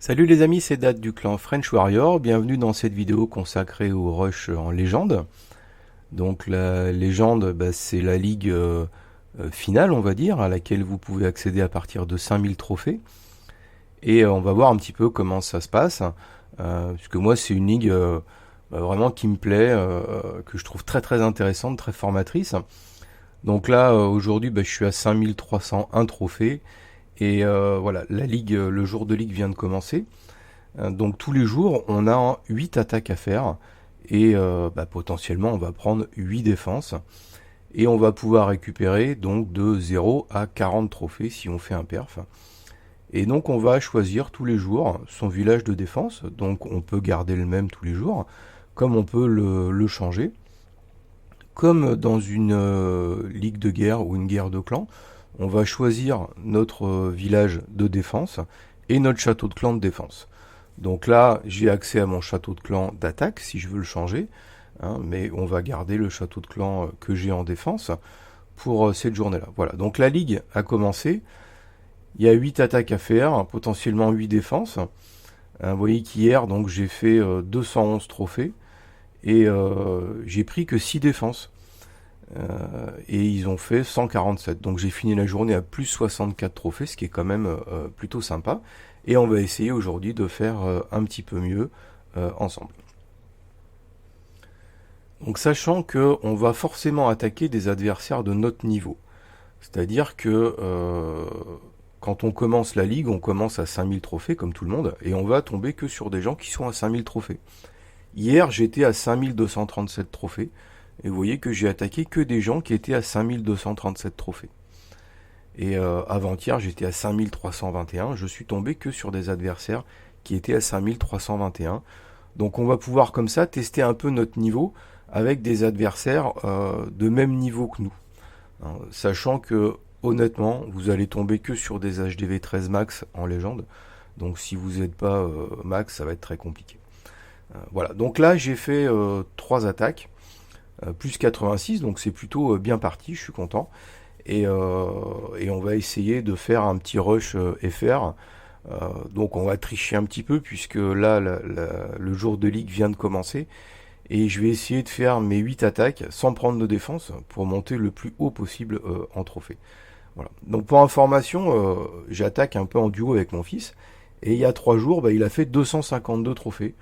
Salut les amis, c'est Dad du clan French Warrior, bienvenue dans cette vidéo consacrée au rush en légende. Donc la légende, c'est la ligue finale, on va dire, à laquelle vous pouvez accéder à partir de 5000 trophées. Et on va voir un petit peu comment ça se passe, puisque moi c'est une ligue vraiment qui me plaît, que je trouve très très intéressante, très formatrice. Donc là, aujourd'hui, je suis à 5301 trophées, et voilà, la ligue, le jour de ligue vient de commencer. Donc tous les jours, on a 8 attaques à faire et potentiellement on va prendre 8 défenses et on va pouvoir récupérer donc de 0 à 40 trophées si on fait un perf. Et donc on va choisir tous les jours son village de défense, donc on peut garder le même tous les jours, comme on peut le changer. Comme dans une ligue de guerre ou une guerre de clan, on va choisir notre village de défense et notre château de clan de défense. Donc là, j'ai accès à mon château de clan d'attaque si je veux le changer, hein, mais on va garder le château de clan que j'ai en défense pour cette journée-là. Voilà, donc la ligue a commencé. Il y a 8 attaques à faire, potentiellement 8 défenses. Vous voyez qu'hier, donc j'ai fait 211 trophées et j'ai pris que 6 défenses. Et ils ont fait 147. Donc j'ai fini la journée à plus 64 trophées, ce qui est quand même plutôt sympa. Et on va essayer aujourd'hui de faire un petit peu mieux ensemble. Donc sachant que on va forcément attaquer des adversaires de notre niveau. C'est-à-dire que quand on commence la ligue, on commence à 5000 trophées comme tout le monde, et on va tomber que sur des gens qui sont à 5000 trophées. Hier, j'étais à 5237 trophées, et vous voyez que j'ai attaqué que des gens qui étaient à 5237 trophées. Et avant-hier, j'étais à 5321, je suis tombé que sur des adversaires qui étaient à 5321. Donc on va pouvoir comme ça tester un peu notre niveau avec des adversaires de même niveau que nous. Hein, sachant que honnêtement, vous allez tomber que sur des HDV 13 max en légende. Donc si vous n'êtes pas max, ça va être très compliqué. Voilà, donc là j'ai fait 3 attaques, plus 86, donc c'est plutôt bien parti, je suis content. Et on va essayer de faire un petit rush FR. Donc on va tricher un petit peu puisque là le jour de ligue vient de commencer. Et je vais essayer de faire mes 8 attaques sans prendre de défense pour monter le plus haut possible en trophée. Voilà. Donc pour information, j'attaque un peu en duo avec mon fils. Et il y a 3 jours, il a fait 252 trophées.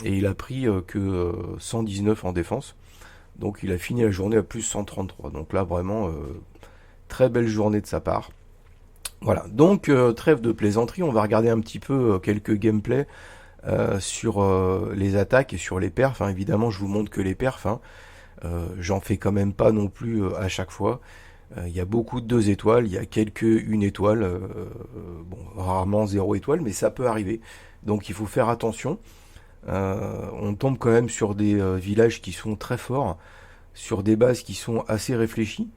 Et il a pris que 119 en défense. Donc il a fini la journée à plus 133. Donc là vraiment très belle journée de sa part. Voilà, donc trêve de plaisanterie, on va regarder un petit peu quelques gameplays sur les attaques et sur les perfs. Hein. Évidemment, je vous montre que les perfs. Hein. J'en fais quand même pas non plus à chaque fois. Il y a beaucoup de 2 étoiles, il y a quelques 1 étoile, bon, rarement 0 étoile, mais ça peut arriver. Donc il faut faire attention. On tombe quand même sur des villages qui sont très forts, sur des bases qui sont assez réfléchies.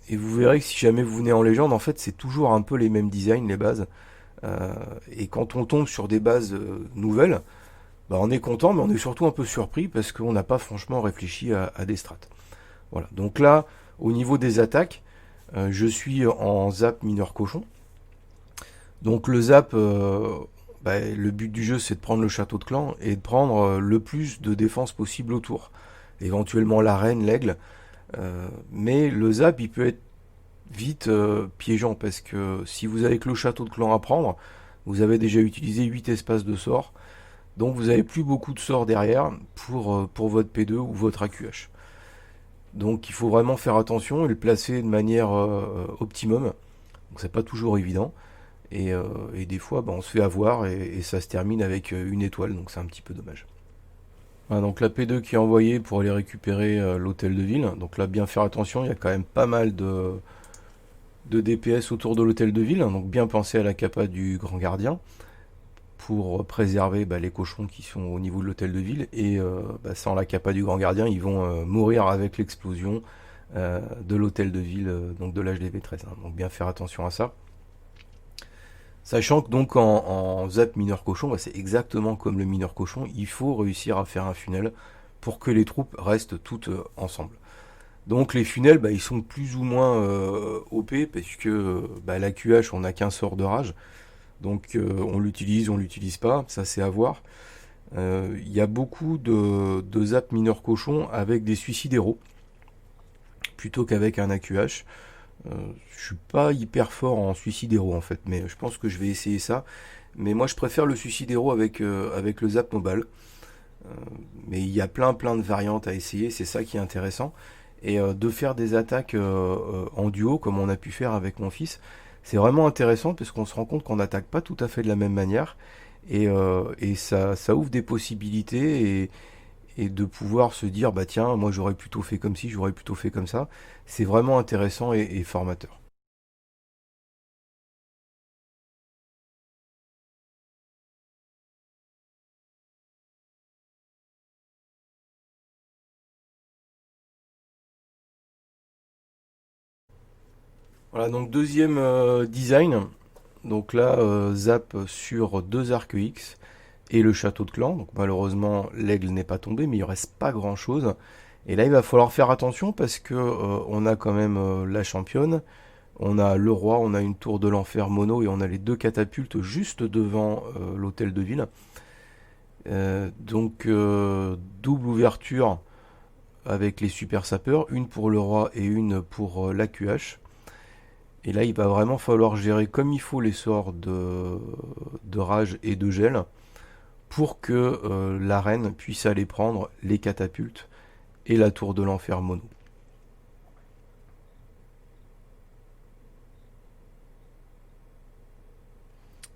Et vous verrez que si jamais vous venez en légende, en fait, c'est toujours un peu les mêmes designs, les bases. Et quand on tombe sur des bases nouvelles, on est content, mais on est surtout un peu surpris parce qu'on n'a pas franchement réfléchi à des strats. Voilà. Donc là, au niveau des attaques, je suis en zap mineur cochon. Donc le zap, le but du jeu, c'est de prendre le château de clan et de prendre le plus de défense possible autour. Éventuellement la reine, l'aigle. Mais le zap, il peut être vite piégeant parce que si vous avez que le château de clan à prendre, vous avez déjà utilisé 8 espaces de sorts. Donc vous n'avez plus beaucoup de sorts derrière pour votre P2 ou votre AQH. Donc il faut vraiment faire attention et le placer de manière optimum. Donc c'est pas toujours évident. Et des fois, on se fait avoir et ça se termine avec 1 étoile, donc c'est un petit peu dommage. Voilà, donc la P2 qui est envoyée pour aller récupérer l'hôtel de ville. Donc là, bien faire attention, il y a quand même pas mal de DPS autour de l'hôtel de ville. Donc bien penser à la capa du grand gardien pour préserver les cochons qui sont au niveau de l'hôtel de ville. Et sans la capa du grand gardien, ils vont mourir avec l'explosion de l'hôtel de ville, donc de l'HDV 13. Hein. Donc bien faire attention à ça. Sachant que donc en zap mineur cochon, c'est exactement comme le mineur cochon, il faut réussir à faire un funnel pour que les troupes restent toutes ensemble. Donc les funnels, ils sont plus ou moins OP parce que la QH, on n'a qu'un sort de rage. Donc on l'utilise pas, ça c'est à voir. Il y a beaucoup de zap mineur cochon avec des suicides héros plutôt qu'avec un AQH. Je suis pas hyper fort en suicide héros en fait, mais je pense que je vais essayer ça. Mais moi je préfère le suicide héros avec le zap mobile. Euh, mais il y a plein de variantes à essayer, c'est ça qui est intéressant. Et de faire des attaques en duo comme on a pu faire avec mon fils, c'est vraiment intéressant parce qu'on se rend compte qu'on n'attaque pas tout à fait de la même manière. Et ça ouvre des possibilités et de pouvoir se dire bah tiens moi j'aurais plutôt fait comme ci, j'aurais plutôt fait comme ça. C'est vraiment intéressant et formateur. Voilà donc deuxième design. Donc là zap sur deux arcs X et le château de clan. Donc malheureusement l'aigle n'est pas tombé mais il reste pas grand chose. Et là il va falloir faire attention parce que on a quand même la championne. On a le roi, on a une tour de l'enfer mono et on a les deux catapultes juste devant l'hôtel de ville. Double ouverture avec les super sapeurs, une pour le roi et une pour l'AQH. Et là il va vraiment falloir gérer comme il faut les sorts de rage et de gel pour que la reine puisse aller prendre les catapultes et la tour de l'enfer mono.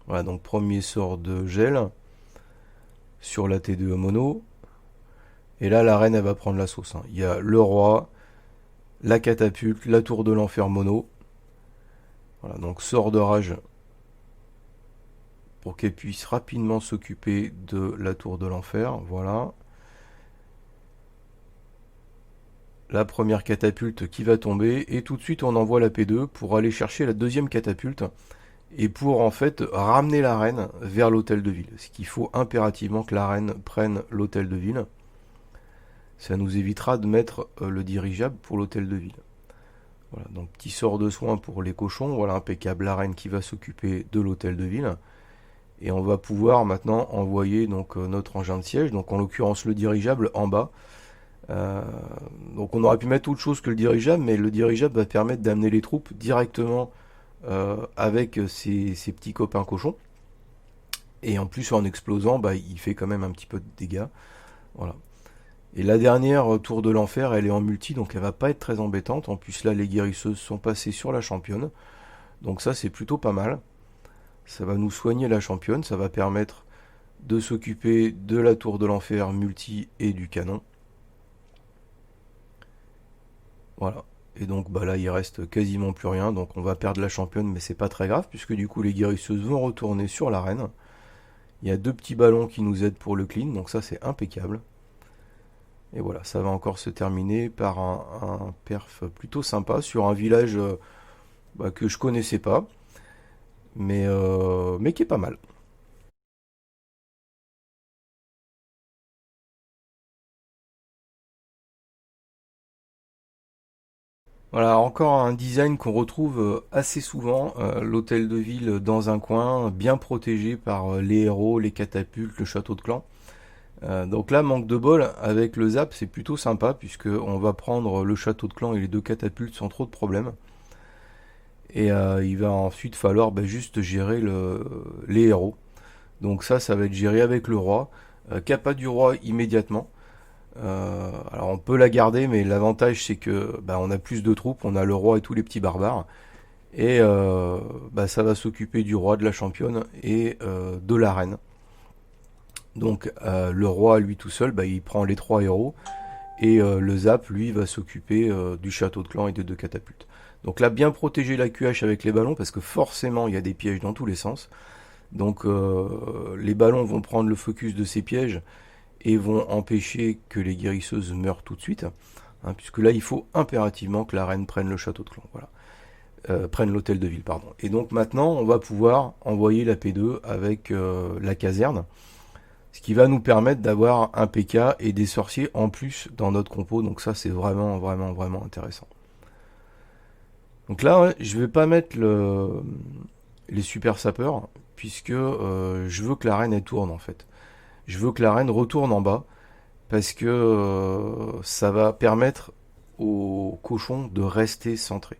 Voilà donc premier sort de gel sur la T2 mono. Et là, la reine, elle va prendre la sauce, hein. Il y a le roi, la catapulte, la tour de l'enfer mono. Voilà, donc sort de rage pour qu'elle puisse rapidement s'occuper de la tour de l'enfer. Voilà. La première catapulte qui va tomber. Et tout de suite, on envoie la P2 pour aller chercher la deuxième catapulte. Et pour en fait ramener la reine vers l'hôtel de ville. Ce qu'il faut impérativement que la reine prenne l'hôtel de ville. Ça nous évitera de mettre le dirigeable pour l'hôtel de ville. Voilà, donc petit sort de soin pour les cochons. Voilà, impeccable. La reine qui va s'occuper de l'hôtel de ville. Et on va pouvoir maintenant envoyer donc notre engin de siège. Donc en l'occurrence le dirigeable en bas. Euh, donc on aurait pu mettre autre chose que le dirigeable, mais le dirigeable va permettre d'amener les troupes directement avec ses petits copains cochons. Et en plus en explosant, bah, il fait quand même un petit peu de dégâts. Voilà. Et la dernière tour de l'enfer, elle est en multi, donc elle va pas être très embêtante. En plus là, les guérisseuses sont passées sur la championne. Donc ça, c'est plutôt pas mal. Ça va nous soigner la championne, ça va permettre de s'occuper de la tour de l'enfer multi et du canon. Voilà. Et donc bah là, il reste quasiment plus rien. Donc on va perdre la championne, mais c'est pas très grave, puisque du coup, les guérisseuses vont retourner sur l'arène. Il y a deux petits ballons qui nous aident pour le clean, donc ça, c'est impeccable. Et voilà, ça va encore se terminer par un perf plutôt sympa sur un village bah, que je connaissais pas, mais qui est pas mal. Voilà, encore un design qu'on retrouve assez souvent, l'hôtel de ville dans un coin, bien protégé par les héros, les catapultes, le château de clan. Donc là, manque de bol, avec le zap, c'est plutôt sympa, puisque on va prendre le château de clan et les deux catapultes sans trop de problèmes. Et il va ensuite falloir bah, juste gérer les héros. Donc ça va être géré avec le roi. Kappa du roi immédiatement. Alors on peut la garder, mais l'avantage c'est que bah, on a plus de troupes, on a le roi et tous les petits barbares. Et bah, ça va s'occuper du roi, de la championne et de la reine. Donc le roi lui tout seul, bah, il prend les trois héros. Et le zap, lui, va s'occuper du château de clan et des deux catapultes. Donc là, bien protéger la QH avec les ballons, parce que forcément, il y a des pièges dans tous les sens. Donc les ballons vont prendre le focus de ces pièges et vont empêcher que les guérisseuses meurent tout de suite. Hein, puisque là, il faut impérativement que la reine prenne le château de clan. Voilà. Prenne l'hôtel de ville, pardon. Et donc maintenant, on va pouvoir envoyer la P2 avec la caserne. Ce qui va nous permettre d'avoir un PK et des sorciers en plus dans notre compo. Donc ça, c'est vraiment intéressant. Donc là, ouais, je vais pas mettre les super sapeurs, puisque je veux que la reine elle tourne en fait. Je veux que la reine retourne en bas, parce que ça va permettre au cochon de rester centré.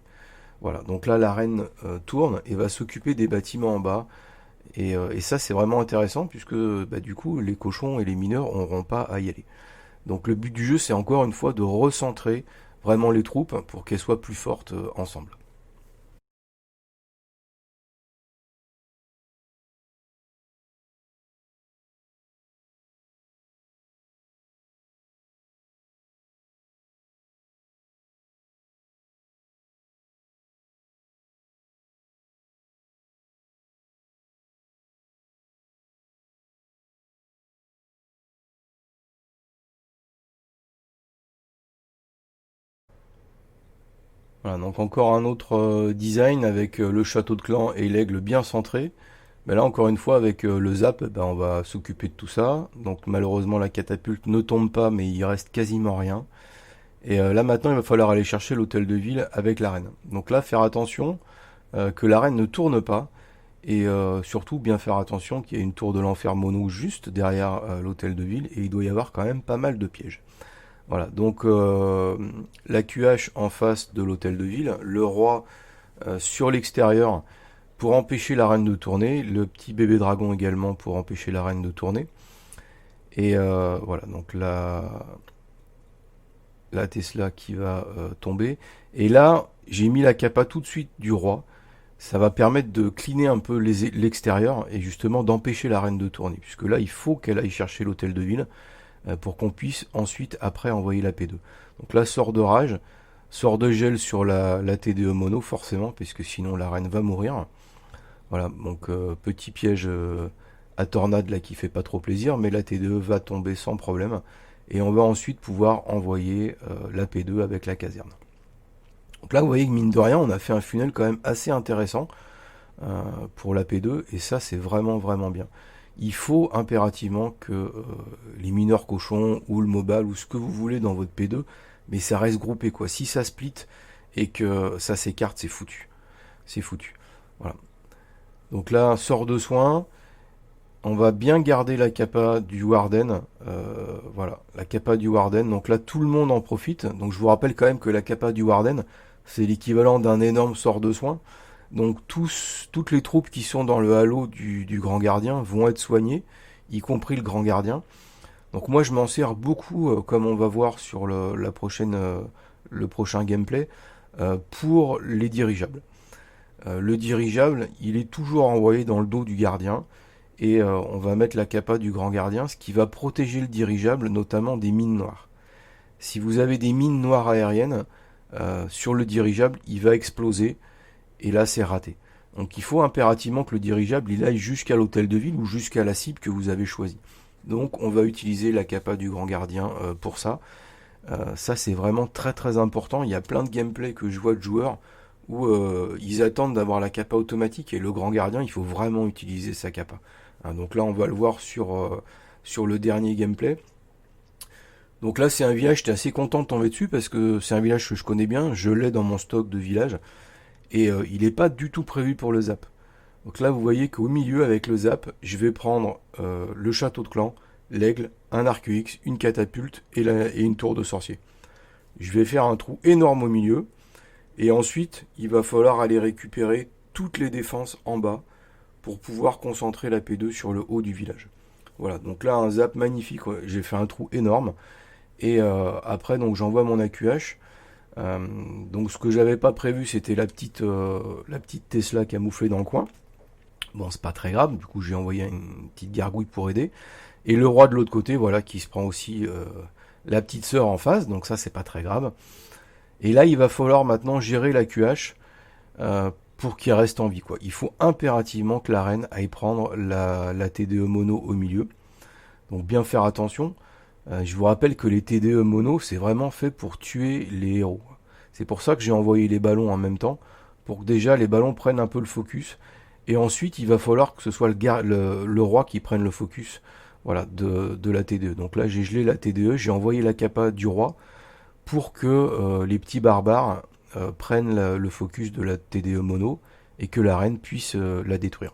Voilà, donc là la reine tourne et va s'occuper des bâtiments en bas. Et ça c'est vraiment intéressant puisque bah, du coup les cochons et les mineurs n'auront pas à y aller. Donc le but du jeu c'est encore une fois de recentrer vraiment les troupes pour qu'elles soient plus fortes ensemble. Voilà, donc encore un autre design avec le château de clan et l'aigle bien centré. Mais là encore une fois avec le zap, ben, on va s'occuper de tout ça. Donc malheureusement la catapulte ne tombe pas mais il reste quasiment rien. Et là maintenant il va falloir aller chercher l'hôtel de ville avec la reine. Donc là faire attention que la reine ne tourne pas. Et surtout bien faire attention qu'il y ait une tour de l'enfer mono juste derrière l'hôtel de ville. Et il doit y avoir quand même pas mal de pièges. Voilà, donc la QH en face de l'hôtel de ville, le roi sur l'extérieur pour empêcher la reine de tourner, le petit bébé dragon également pour empêcher la reine de tourner. Et voilà, donc la Tesla qui va tomber. Et là, j'ai mis la capa tout de suite du roi. Ça va permettre de cleaner un peu l'extérieur et justement d'empêcher la reine de tourner. Puisque là, il faut qu'elle aille chercher l'hôtel de ville pour qu'on puisse ensuite, après, envoyer la P2. Donc là, sort de rage, sort de gel sur la TDE mono, forcément, puisque sinon la reine va mourir. Voilà, donc petit piège à tornade là qui fait pas trop plaisir, mais la T2 va tomber sans problème. Et on va ensuite pouvoir envoyer la P2 avec la caserne. Donc là, vous voyez que mine de rien, on a fait un funnel quand même assez intéressant pour la P2, et ça, c'est vraiment, vraiment bien. Il faut impérativement que les mineurs cochons ou le mobile ou ce que vous voulez dans votre P2, mais ça reste groupé quoi. Si ça split et que ça s'écarte, c'est foutu. C'est foutu. Voilà. Donc là, sort de soin. On va bien garder la capa du Warden. Voilà, la capa du Warden. Donc là, tout le monde en profite. Donc je vous rappelle quand même que la capa du Warden, c'est l'équivalent d'un énorme sort de soin. Donc toutes les troupes qui sont dans le halo du Grand Gardien vont être soignées, y compris le Grand Gardien. Donc moi je m'en sers beaucoup, comme on va voir sur le prochain gameplay, pour les dirigeables. Le dirigeable, il est toujours envoyé dans le dos du gardien, et on va mettre la capa du Grand Gardien, ce qui va protéger le dirigeable, notamment des mines noires. Si vous avez des mines noires aériennes, sur le dirigeable, il va exploser, et là c'est raté. Donc il faut impérativement que le dirigeable il aille jusqu'à l'hôtel de ville ou jusqu'à la cible que vous avez choisie. Donc on va utiliser la capa du Grand Gardien pour ça. Ça c'est vraiment très très important. Il y a plein de gameplay que je vois de joueurs où ils attendent d'avoir la capa automatique et le Grand Gardien il faut vraiment utiliser sa capa. Hein, donc là on va le voir sur le dernier gameplay. Donc là c'est un village, j'étais assez content de tomber dessus parce que c'est un village que je connais bien, je l'ai dans mon stock de village. Et il n'est pas du tout prévu pour le zap. Donc là, vous voyez qu'au milieu, avec le zap, je vais prendre le château de clan, l'aigle, un arc X, une catapulte et une tour de sorcier. Je vais faire un trou énorme au milieu. Et ensuite, il va falloir aller récupérer toutes les défenses en bas pour pouvoir concentrer la P2 sur le haut du village. Voilà, donc là, un zap magnifique. Ouais. J'ai fait un trou énorme. Et après, donc j'envoie mon AQH. Donc ce que j'avais pas prévu c'était la petite Tesla camouflée dans le coin. Bon c'est pas très grave, du coup j'ai envoyé une petite gargouille pour aider. Et le roi de l'autre côté, voilà, qui se prend aussi la petite sœur en face, donc ça c'est pas très grave. Et là il va falloir maintenant gérer la QH pour qu'il reste en vie quoi. Il faut impérativement que la reine aille prendre la TDE mono au milieu. Donc bien faire attention. Je vous rappelle que les TDE mono, c'est vraiment fait pour tuer les héros. C'est pour ça que j'ai envoyé les ballons en même temps, pour que déjà les ballons prennent un peu le focus. Et ensuite, il va falloir que ce soit le roi qui prenne le focus voilà, de la TDE. Donc là, j'ai gelé la TDE, j'ai envoyé la capa du roi pour que les petits barbares prennent le focus de la TDE mono et que la reine puisse la détruire.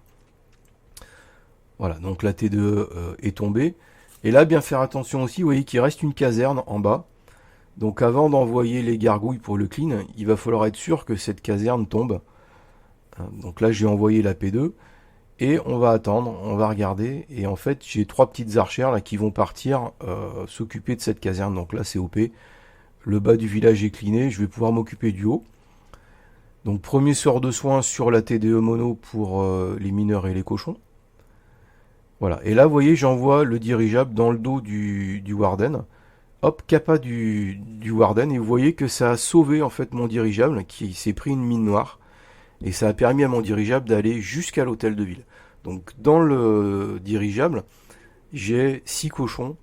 Voilà, donc la T2 est tombée. Et là, bien faire attention aussi, vous voyez qu'il reste une caserne en bas. Donc avant d'envoyer les gargouilles pour le clean, il va falloir être sûr que cette caserne tombe. Donc là, j'ai envoyé la P2. Et on va attendre, on va regarder. Et en fait, j'ai 3 petites archères là qui vont partir s'occuper de cette caserne. Donc là, c'est OP. Le bas du village est cleané. Je vais pouvoir m'occuper du haut. Donc premier sort de soins sur la TDE mono pour les mineurs et les cochons. Voilà. Et là, vous voyez, j'envoie le dirigeable dans le dos du Warden. Hop, capa du Warden. Et vous voyez que ça a sauvé en fait mon dirigeable qui s'est pris une mine noire. Et ça a permis à mon dirigeable d'aller jusqu'à l'hôtel de ville. Donc dans le dirigeable, j'ai 6 cochons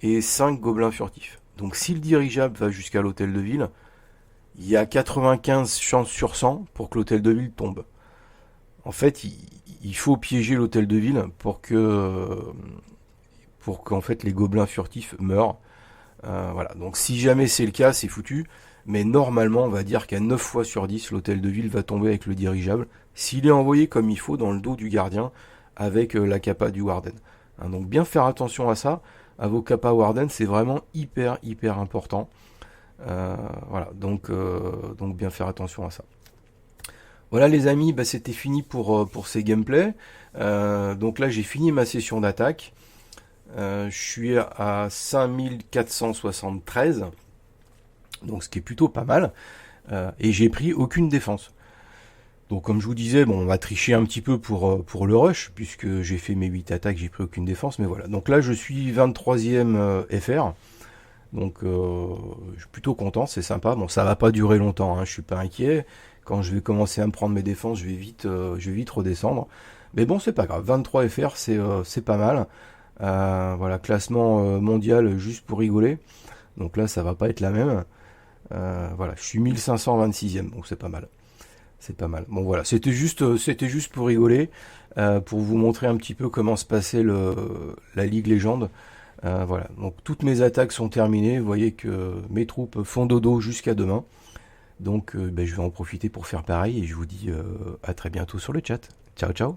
et 5 gobelins furtifs. Donc si le dirigeable va jusqu'à l'hôtel de ville, il y a 95 chances sur 100 pour que l'hôtel de ville tombe. En fait, il faut piéger l'hôtel de ville pour qu'en fait les gobelins furtifs meurent. Voilà. Donc si jamais c'est le cas, c'est foutu. Mais normalement, on va dire qu'à 9 fois sur 10, l'hôtel de ville va tomber avec le dirigeable, s'il est envoyé comme il faut dans le dos du gardien, avec la capa du Warden. Hein, donc bien faire attention à ça. À vos capas Warden, c'est vraiment hyper important. Voilà, donc bien faire attention à ça. Voilà les amis, bah, c'était fini pour ces gameplays. Donc là j'ai fini ma session d'attaque. Je suis à 5473. Donc ce qui est plutôt pas mal. Et j'ai pris aucune défense. Donc comme je vous disais, bon, on va tricher un petit peu pour le rush, puisque j'ai fait mes 8 attaques, j'ai pris aucune défense, mais voilà. Donc là je suis 23e FR. Donc je suis plutôt content, c'est sympa. Bon, ça va pas durer longtemps, hein, je suis pas inquiet. Quand je vais commencer à me prendre mes défenses, je vais vite redescendre. Mais bon, c'est pas grave. 23 FR, c'est pas mal. Voilà, classement mondial juste pour rigoler. Donc là, ça va pas être la même. Voilà, je suis 1526e, donc c'est pas mal. C'est pas mal. Bon voilà, c'était juste pour rigoler, pour vous montrer un petit peu comment se passait la Ligue Légende. Voilà, donc toutes mes attaques sont terminées. Vous voyez que mes troupes font dodo jusqu'à demain. Donc ben, je vais en profiter pour faire pareil et je vous dis à très bientôt sur le chat. Ciao ciao.